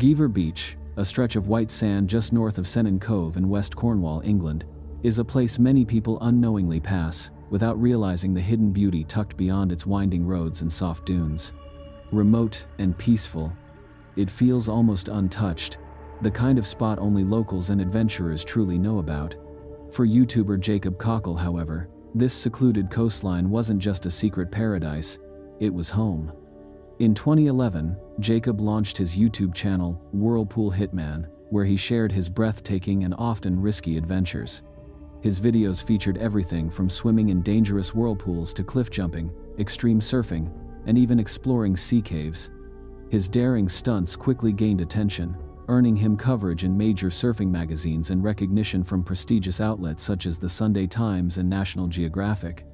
Geaver Beach, a stretch of white sand just north of Senon Cove in West Cornwall, England, is a place many people unknowingly pass, without realizing the hidden beauty tucked beyond its winding roads and soft dunes. Remote and peaceful, it feels almost untouched, the kind of spot only locals and adventurers truly know about. For YouTuber Jacob Cockle, however, this secluded coastline wasn't just a secret paradise, it was home. In 2011, Jacob launched his YouTube channel, Whirlpool Hitman, where he shared his breathtaking and often risky adventures. His videos featured everything from swimming in dangerous whirlpools to cliff jumping, extreme surfing, and even exploring sea caves. His daring stunts quickly gained attention, earning him coverage in major surfing magazines and recognition from prestigious outlets such as the Sunday Times and National Geographic.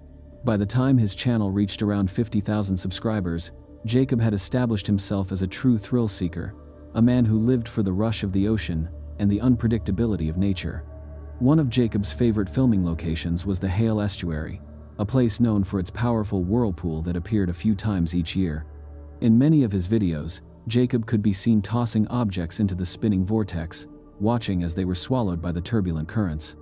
By the time his channel reached around 50,000 subscribers, Jacob had established himself as a true thrill seeker, a man who lived for the rush of the ocean and the unpredictability of nature. One of Jacob's favorite filming locations was the Hale Estuary, a place known for its powerful whirlpool that appeared a few times each year. In many of his videos, Jacob could be seen tossing objects into the spinning vortex, watching as they were swallowed by the turbulent currents.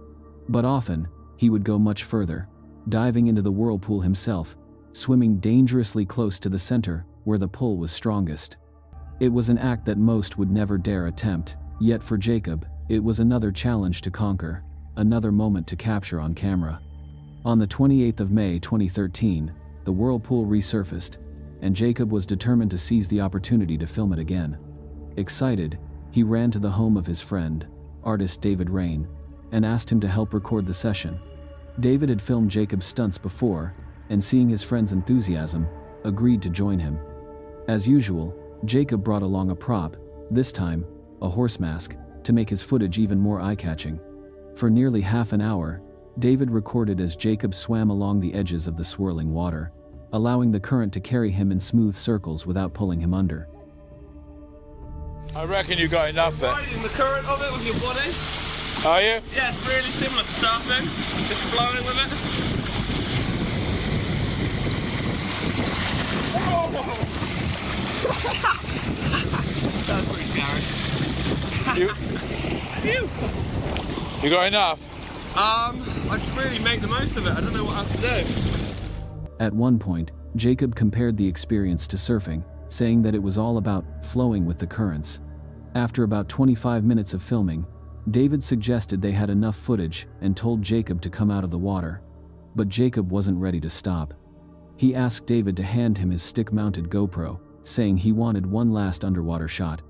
But often, he would go much further, diving into the whirlpool himself, swimming dangerously close to the center where the pull was strongest. It was an act that most would never dare attempt, yet for Jacob, it was another challenge to conquer, another moment to capture on camera. On the 28th of May 2013, the whirlpool resurfaced, and Jacob was determined to seize the opportunity to film it again. Excited, he ran to the home of his friend, artist David Rain, and asked him to help record the session. David had filmed Jacob's stunts before, and seeing his friend's enthusiasm, agreed to join him. As usual, Jacob brought along a prop, this time, a horse mask, to make his footage even more eye-catching. For nearly half an hour, David recorded as Jacob swam along the edges of the swirling water, allowing the current to carry him in smooth circles without pulling him under. I reckon you got enough there. Riding the current of it with your body. Are you? Yeah, it's really similar to surfing, just flowing with it. That was pretty scary. You got enough? I should really make the most of it. I don't know what else to do. At one point, Jacob compared the experience to surfing, saying that it was all about flowing with the currents. After about 25 minutes of filming, David suggested they had enough footage and told Jacob to come out of the water. But Jacob wasn't ready to stop. He asked David to hand him his stick-mounted GoPro, saying he wanted one last underwater shot.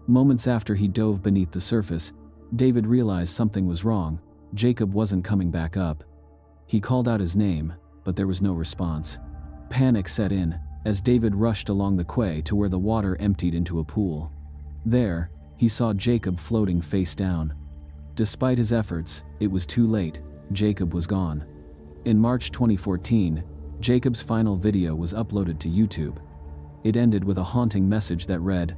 Moments after he dove beneath the surface, David realized something was wrong. Jacob wasn't coming back up. He called out his name, but there was no response. Panic set in, as David rushed along the quay to where the water emptied into a pool. There, he saw Jacob floating face down. Despite his efforts, it was too late. Jacob was gone. In March 2014, Jacob's final video was uploaded to YouTube. It ended with a haunting message that read,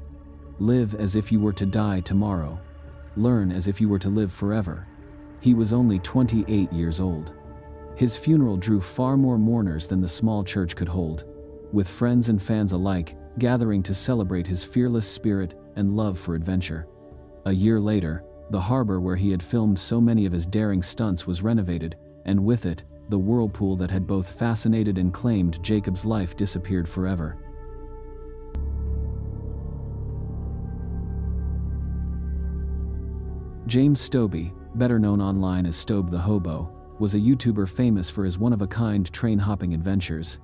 "Live as if you were to die tomorrow. Learn as if you were to live forever." He was only 28 years old. His funeral drew far more mourners than the small church could hold, with friends and fans alike gathering to celebrate his fearless spirit and love for adventure. A year later, the harbor where he had filmed so many of his daring stunts was renovated, and with it, the whirlpool that had both fascinated and claimed Jacob's life disappeared forever. James Stobe, better known online as Stobe the Hobo, was a YouTuber famous for his one-of-a-kind train-hopping adventures.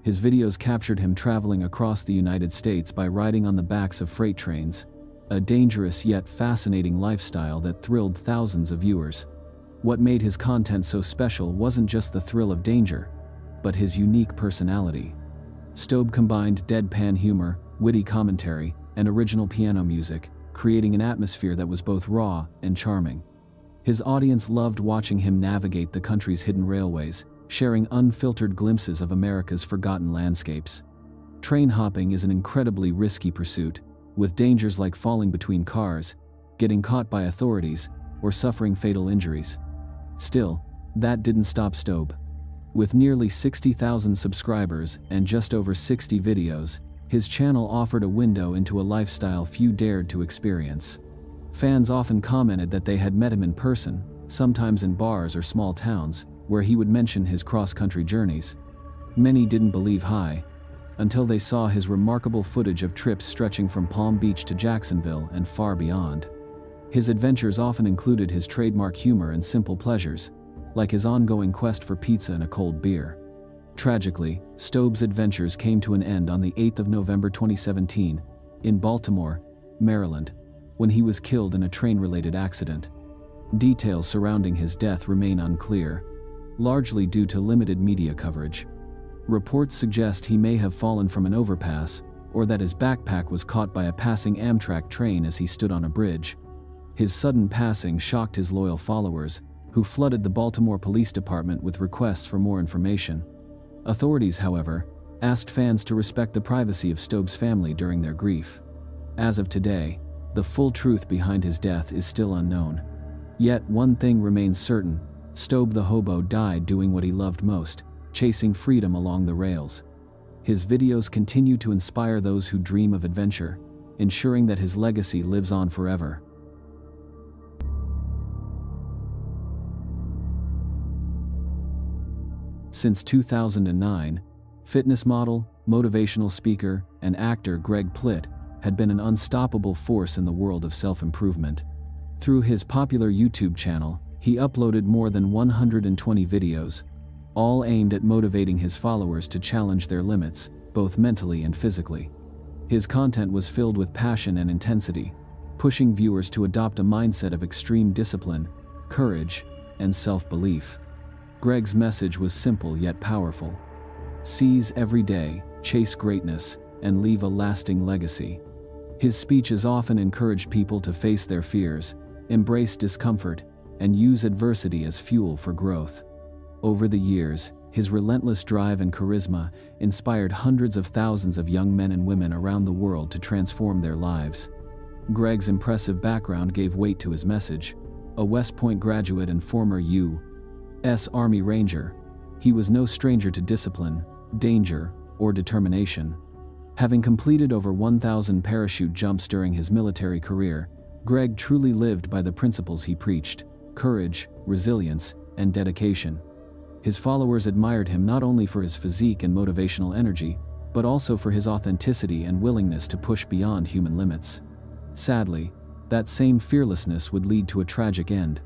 His videos captured him traveling across the United States by riding on the backs of freight trains, a dangerous yet fascinating lifestyle that thrilled thousands of viewers. What made his content so special wasn't just the thrill of danger, but his unique personality. Stobe combined deadpan humor, witty commentary, and original piano music, creating an atmosphere that was both raw and charming. His audience loved watching him navigate the country's hidden railways, sharing unfiltered glimpses of America's forgotten landscapes. Train hopping is an incredibly risky pursuit, with dangers like falling between cars, getting caught by authorities, or suffering fatal injuries. Still, that didn't stop Stobe. With nearly 60,000 subscribers and just over 60 videos, His channel offered a window into a lifestyle few dared to experience. Fans often commented that they had met him in person, sometimes in bars or small towns, where he would mention his cross-country journeys. Many didn't believe until they saw his remarkable footage of trips stretching from Palm Beach to Jacksonville and far beyond. His adventures often included his trademark humor and simple pleasures, like his ongoing quest for pizza and a cold beer. Tragically, Stobe's adventures came to an end on the 8th of November 2017, in Baltimore, Maryland, when he was killed in a train-related accident. Details surrounding his death remain unclear, largely due to limited media coverage. Reports suggest he may have fallen from an overpass, or that his backpack was caught by a passing Amtrak train as he stood on a bridge. His sudden passing shocked his loyal followers, who flooded the Baltimore Police Department with requests for more information. Authorities, however, asked fans to respect the privacy of Stobe's family during their grief. As of today, the full truth behind his death is still unknown. Yet one thing remains certain: Stobe the hobo died doing what he loved most, chasing freedom along the rails. His videos continue to inspire those who dream of adventure, ensuring that his legacy lives on forever. Since 2009, fitness model, motivational speaker, and actor Greg Plitt had been an unstoppable force in the world of self-improvement. Through his popular YouTube channel, he uploaded more than 120 videos, all aimed at motivating his followers to challenge their limits, both mentally and physically. His content was filled with passion and intensity, pushing viewers to adopt a mindset of extreme discipline, courage, and self-belief. Greg's message was simple yet powerful: seize every day, chase greatness, and leave a lasting legacy. His speeches often encouraged people to face their fears, embrace discomfort, and use adversity as fuel for growth. Over the years, his relentless drive and charisma inspired hundreds of thousands of young men and women around the world to transform their lives. Greg's impressive background gave weight to his message. A West Point graduate and former U.S. Army Ranger, he was no stranger to discipline, danger, or determination. Having completed over 1,000 parachute jumps during his military career, Greg truly lived by the principles he preached: courage, resilience, and dedication. His followers admired him not only for his physique and motivational energy, but also for his authenticity and willingness to push beyond human limits. Sadly, that same fearlessness would lead to a tragic end.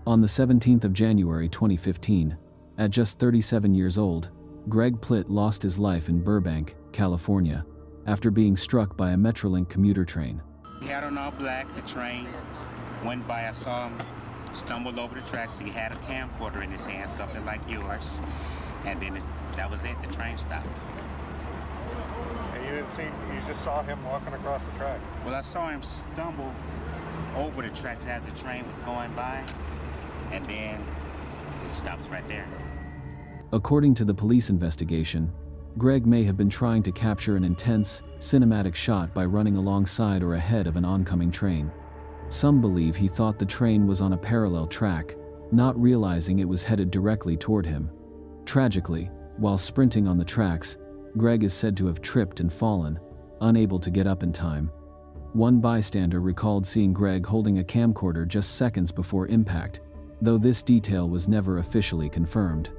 On the 17th of January 2015, at just 37 years old, Greg Plitt lost his life in Burbank, California, after being struck by a Metrolink commuter train. He had on all black, the train went by, I saw him stumbled over the tracks. He had a camcorder in his hand, something like yours, and then that was it, the train stopped. And you didn't see, you just saw him walking across the track? Well, I saw him stumble over the tracks as the train was going by, and then it stopped right there. According to the police investigation, Greg may have been trying to capture an intense, cinematic shot by running alongside or ahead of an oncoming train. Some believe he thought the train was on a parallel track, not realizing it was headed directly toward him. Tragically, while sprinting on the tracks, Greg is said to have tripped and fallen, unable to get up in time. One bystander recalled seeing Greg holding a camcorder just seconds before impact, though this detail was never officially confirmed.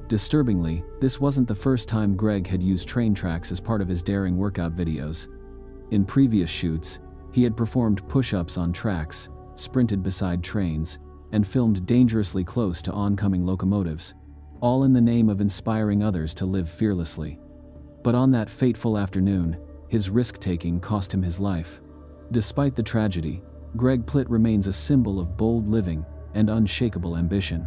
Disturbingly, this wasn't the first time Greg had used train tracks as part of his daring workout videos. In previous shoots, he had performed push-ups on tracks, sprinted beside trains, and filmed dangerously close to oncoming locomotives, all in the name of inspiring others to live fearlessly. But on that fateful afternoon, his risk-taking cost him his life. Despite the tragedy, Greg Plitt remains a symbol of bold living and unshakable ambition.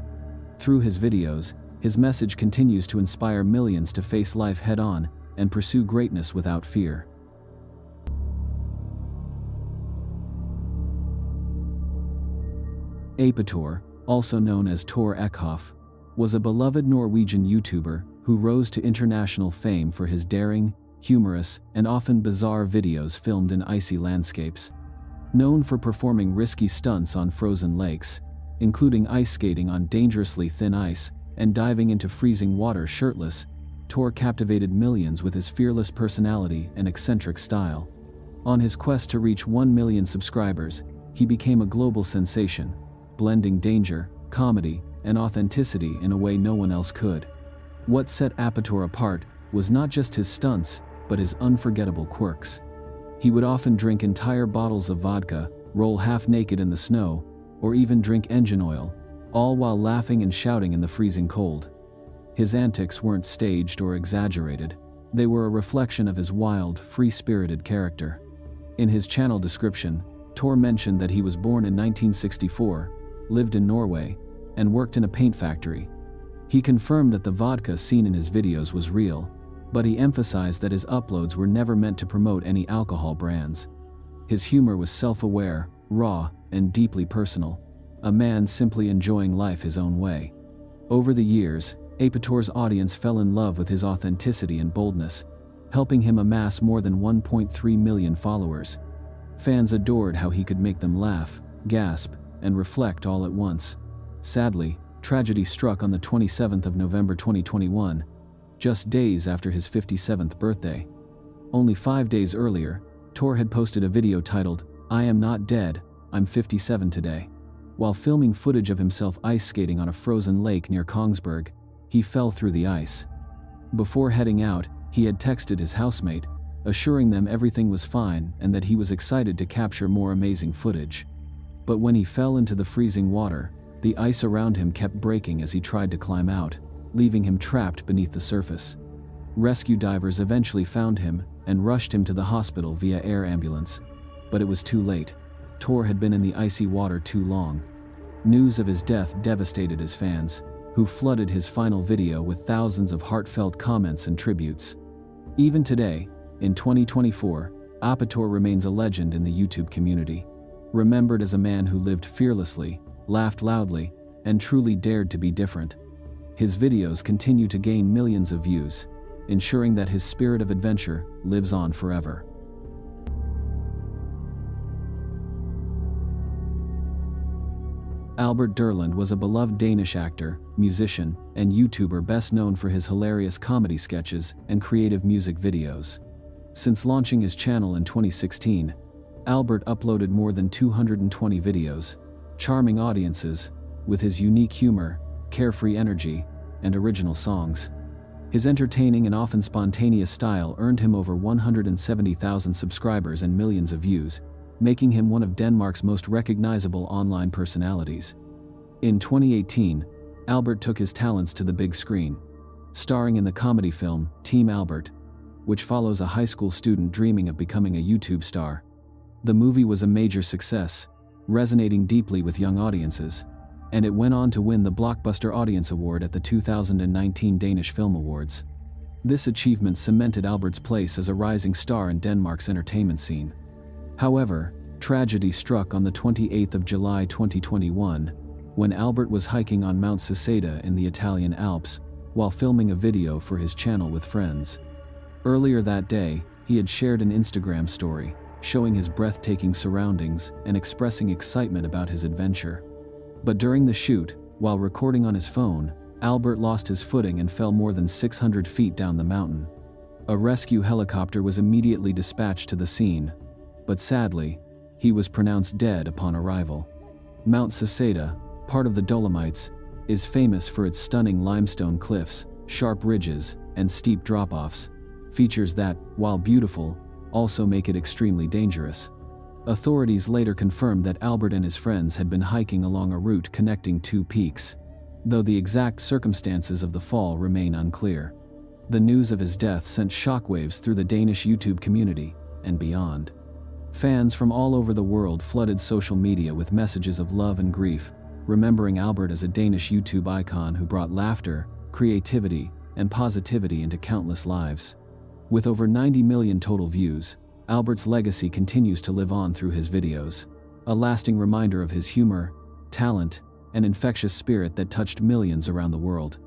Through his videos, his message continues to inspire millions to face life head-on and pursue greatness without fear. Tor, also known as Tor Eckhoff, was a beloved Norwegian YouTuber who rose to international fame for his daring, humorous, and often bizarre videos filmed in icy landscapes. Known for performing risky stunts on frozen lakes, including ice skating on dangerously thin ice and diving into freezing water shirtless, Tor captivated millions with his fearless personality and eccentric style. On his quest to reach 1 million subscribers, he became a global sensation, blending danger, comedy, and authenticity in a way no one else could. What set Apator apart was not just his stunts, but his unforgettable quirks. He would often drink entire bottles of vodka, roll half-naked in the snow, or even drink engine oil, all while laughing and shouting in the freezing cold. His antics weren't staged or exaggerated. They were a reflection of his wild, free-spirited character. In his channel description, Tor mentioned that he was born in 1964, lived in Norway, and worked in a paint factory. He confirmed that the vodka seen in his videos was real, but he emphasized that his uploads were never meant to promote any alcohol brands. His humor was self-aware, raw, and deeply personal, a man simply enjoying life his own way. Over the years, Apator's audience fell in love with his authenticity and boldness, helping him amass more than 1.3 million followers. Fans adored how he could make them laugh, gasp, and reflect all at once. Sadly, tragedy struck on the 27th of November 2021, just days after his 57th birthday. Only 5 days earlier, Tor had posted a video titled, "I am not dead, I'm 57 today." While filming footage of himself ice skating on a frozen lake near Kongsberg, he fell through the ice. Before heading out, he had texted his housemate, assuring them everything was fine and that he was excited to capture more amazing footage. But when he fell into the freezing water, the ice around him kept breaking as he tried to climb out, leaving him trapped beneath the surface. Rescue divers eventually found him and rushed him to the hospital via air ambulance, but it was too late. Tor had been in the icy water too long. News of his death devastated his fans, who flooded his final video with thousands of heartfelt comments and tributes. Even today, in 2024, Apator remains a legend in the YouTube community, remembered as a man who lived fearlessly, laughed loudly, and truly dared to be different. His videos continue to gain millions of views, ensuring that his spirit of adventure lives on forever. Albert Dyrlund was a beloved Danish actor, musician, and YouTuber best known for his hilarious comedy sketches and creative music videos. Since launching his channel in 2016, Albert uploaded more than 220 videos, charming audiences with his unique humor, carefree energy, and original songs. His entertaining and often spontaneous style earned him over 170,000 subscribers and millions of views, making him one of Denmark's most recognizable online personalities. In 2018, Albert took his talents to the big screen, starring in the comedy film Team Albert, which follows a high school student dreaming of becoming a YouTube star. The movie was a major success, resonating deeply with young audiences, and it went on to win the Blockbuster Audience Award at the 2019 Danish Film Awards. This achievement cemented Albert's place as a rising star in Denmark's entertainment scene. However, tragedy struck on the 28th of July 2021, when Albert was hiking on Mount Saseda in the Italian Alps, while filming a video for his channel with friends. Earlier that day, he had shared an Instagram story, showing his breathtaking surroundings and expressing excitement about his adventure. But during the shoot, while recording on his phone, Albert lost his footing and fell more than 600 feet down the mountain. A rescue helicopter was immediately dispatched to the scene, but sadly, he was pronounced dead upon arrival. Mount Saseda, part of the Dolomites, is famous for its stunning limestone cliffs, sharp ridges, and steep drop-offs, features that, while beautiful, also make it extremely dangerous. Authorities later confirmed that Albert and his friends had been hiking along a route connecting two peaks, though the exact circumstances of the fall remain unclear. The news of his death sent shockwaves through the Danish YouTube community and beyond. Fans from all over the world flooded social media with messages of love and grief, remembering Albert as a Danish YouTube icon who brought laughter, creativity, and positivity into countless lives. With over 90 million total views, Albert's legacy continues to live on through his videos, a lasting reminder of his humor, talent, and infectious spirit that touched millions around the world.